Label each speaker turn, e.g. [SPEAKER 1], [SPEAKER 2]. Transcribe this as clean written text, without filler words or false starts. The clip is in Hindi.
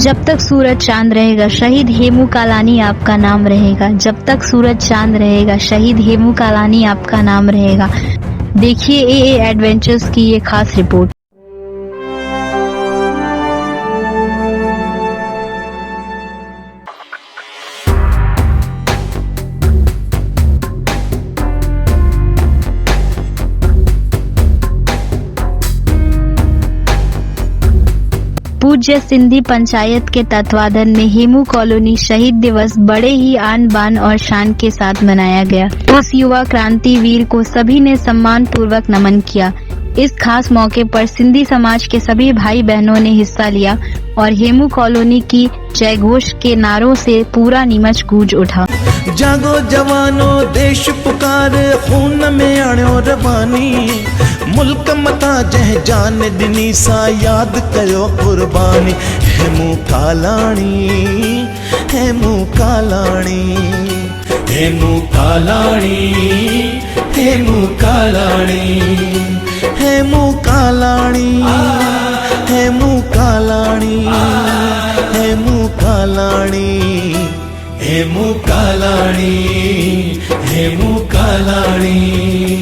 [SPEAKER 1] जब तक सूरज चांद रहेगा शहीद हेमू कालानी आपका नाम रहेगा। जब तक सूरज चांद रहेगा शहीद हेमू कालानी आपका नाम रहेगा। देखिए ए एडवेंचर्स की ये खास रिपोर्ट। पूज्य सिंधी पंचायत के तत्वाधान में हेमू कॉलोनी शहीद दिवस बड़े ही आन बान और शान के साथ मनाया गया। उस युवा क्रांतिवीर को सभी ने सम्मान पूर्वक नमन किया। इस खास मौके पर सिंधी समाज के सभी भाई बहनों ने हिस्सा लिया और हेमू कॉलोनी की जयघोष के नारों से पूरा नीमच गूंज उठा।
[SPEAKER 2] जागो जवानो देश पुकार खून में आणियो रवानी, मुल्क मता जह जान दिनी सा याद कयो कुर्बानी। हेमू कालाणी, हेमू कालाणी, हेमू कालाणी, हेमू कालाणी, हेमू कालाणी, हेमू कालाणी, हेमू कालाणी, हेमू कालाणी, हेमू कालाणी।